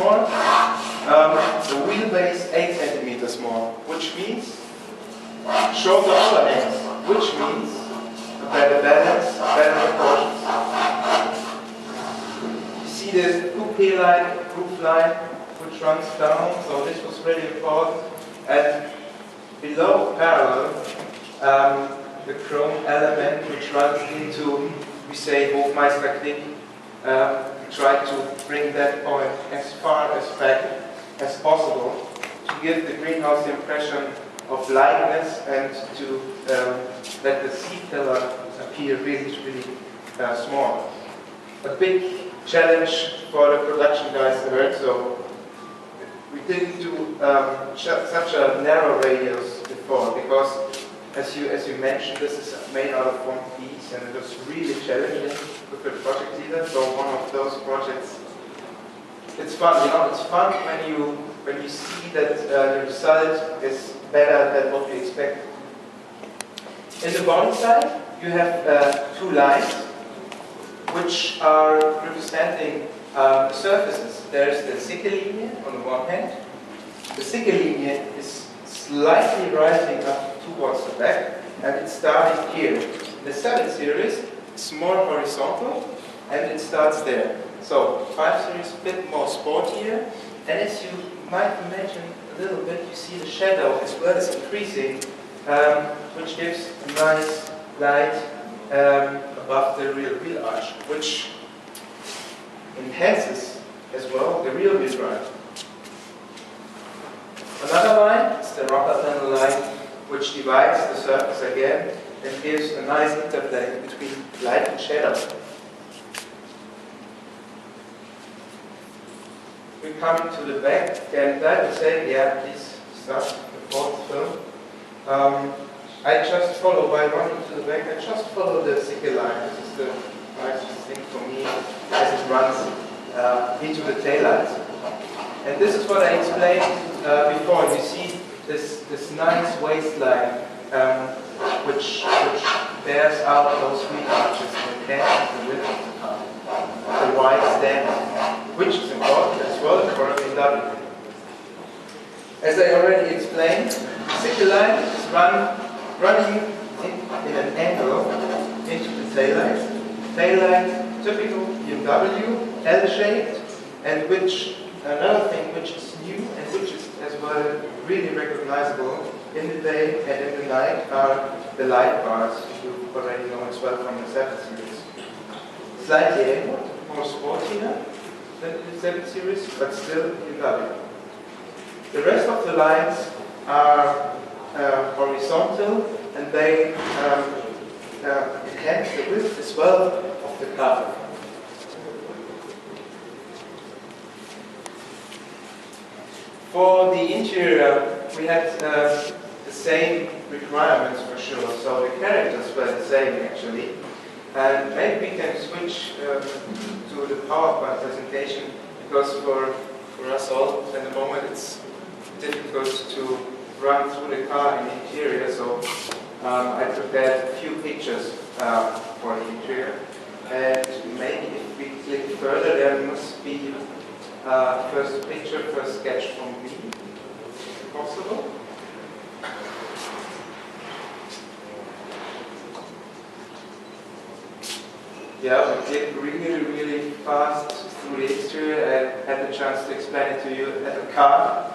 more. The wheelbase 8 centimeters more, which means shorter overhangs, which means a better balance, better proportions. You see the coupe line, roof line, which runs down, so this was really important. And below parallel, the chrome element which runs into, we say, Hofmeisterknick. We try to bring that point as far as back as possible to give the greenhouse the impression of lightness and to let the seat pillar appear really small. A big challenge for the production guys to heard, so we didn't do such a narrow radius before because, as you mentioned, this is made out of one piece and it was really challenging with the project leader. So one of those projects, it's fun, it's fun when you see that the result is better than what we expect. In the body side, you have two lines which are representing surfaces. There's the Sicke-Linie on the one hand. The Sicke-Linie is slightly rising up towards the back, and it's starting here. The 7 series is more horizontal, and it starts there. So 5 series a bit more sportier, and as you might imagine a little bit, you see the shadow as well as increasing, which gives a nice light above the rear wheel arch, which enhances as well the rear wheel drive. Another line is the rubber panel line, which divides the surface again and gives a nice interplay between light and shadow. We come to the back, and that is saying, yeah, please start the fourth film. I just follow, by running to the back, I just follow the Sicke line. This is the nicest thing for me as it runs into the taillights. And this is what I explained before. You see this nice waistline which bears out those wheel arches and enhances the width of the car. The wide stand, which is important as well for a BMW. As I already explained, the Sicke line is running in an angle into the taillight. Taillight, typical BMW, L-shaped, and which another thing which is new and which is as well really recognizable in the day and in the night are the light bars you already know as well from the 7 series. Slightly angled, more sportier than the 7 series, but still BMW. The rest of the lines are horizontal, and they enhance the width as well of the car. For the interior, we had the same requirements for sure, so the characters were the same actually. And maybe we can switch to the PowerPoint presentation, because for us all at the moment it's difficult to run through the car in the interior, so I prepared a few pictures for the interior. And maybe if we click further, there must be first picture, first sketch from me, if possible. Yeah, we click really fast through the exterior. I had the chance to explain it to you at the car.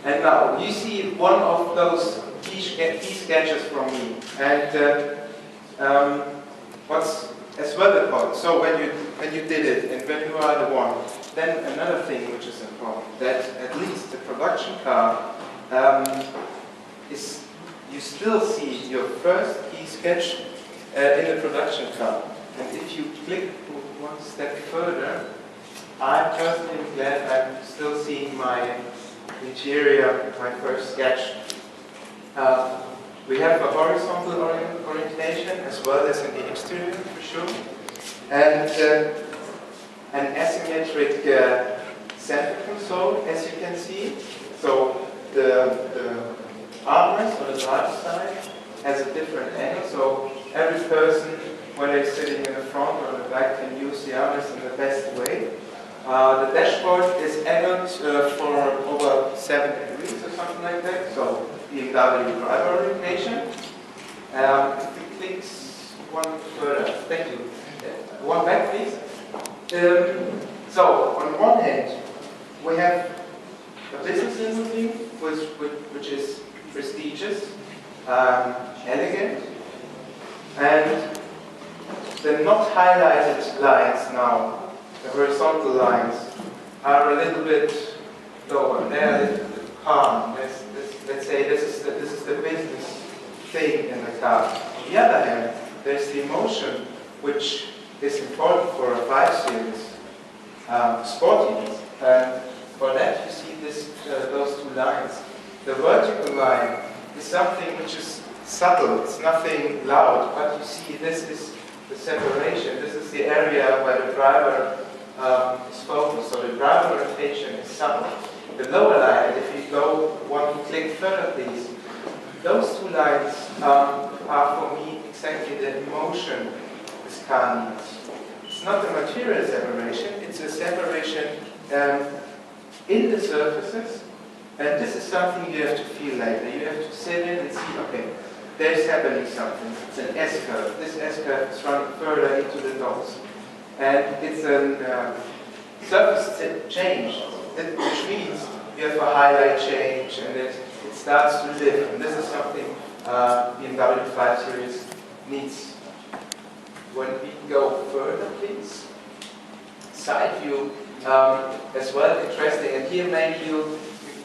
And now, you see one of those key sketches from me. And what's as well important, so when you did it and when you are the one, then another thing which is important, that at least the production car is, you still see your first key sketch in the production car. And if you click one step further, I'm personally glad I'm still seeing my interior, my first sketch. We have a horizontal orientation as well as in the exterior for sure. And an asymmetric center console, as you can see. So the armrest on the driver's side has a different angle, so every person, whether he's sitting in the front or in the back, can use the armrest in the best way. The dashboard is angled BMW driver orientation. If it clicks one further, thank you. One back, please. So, on one hand, we have a business limousine, which is prestigious, elegant, and the not highlighted lines now, the horizontal lines, are a little bit lower. They're a little bit calm. Let's say this is the business thing in the car. On the other hand, there's the emotion, which is important for a 5 Series sportiness. And for that, you see those two lines. The vertical line is something which is subtle. It's nothing loud, but you see this is the separation. This is the area where the driver is focused. So the driver orientation is subtle. The lower line, if you go one click further, please, those two lines are for me exactly the emotion this car needs. It's not a material separation, it's a separation in the surfaces, and this is something you have to feel later. You have to sit in and see, okay, there's happening something. It's an S-curve. This S-curve is running further into the nose. And it's a surface change, which means you have a highlight change and it starts to live. And this is something BMW 5 Series needs. When we go further, please. Side view as well, interesting. And here maybe you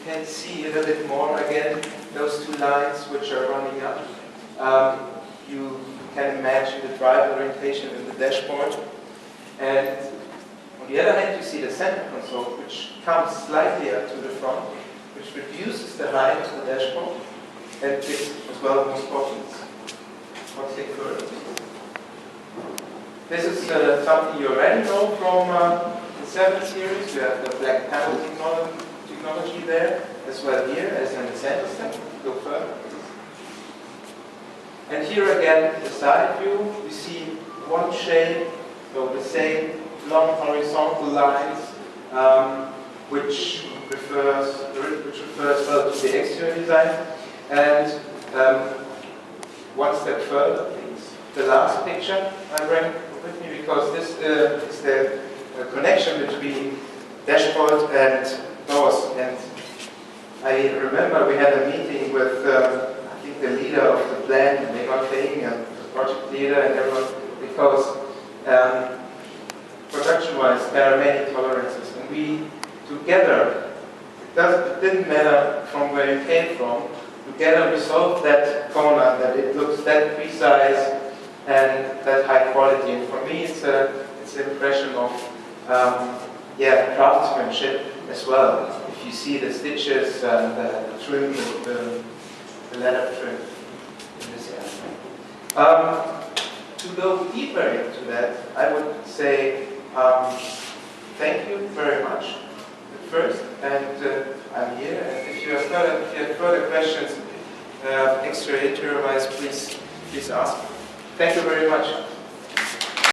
can see a little bit more again those two lines which are running up. You can imagine the driver orientation in the dashboard. And on the other hand, you see the center console, which comes slightly up to the front, which reduces the height of the dashboard, and gives as well more sportiness. One click further, please. This is something you already know from the 7 Series. You have the black panel technology there, as well here as in the center step. Go further, please. And here again, the side view, you see one shape, so the same long horizontal lines, which refers well to the exterior design. And one step further, please. The last picture I bring with me, because this is the connection between dashboard and doors. And I remember we had a meeting with I think the leader of the plant, and they got paying and the project leader and everyone, because production-wise there are many tolerances, and we together, it didn't matter from where you came from, together we solved that corner, that it looks that precise and that high quality. And for me, it's an impression of craftsmanship as well. If you see the stitches and the trim, the leather trim in this area. To go deeper into that, I would say thank you very much at first, and I'm here. And if you have further questions, extra interior-wise, please ask. Thank you very much.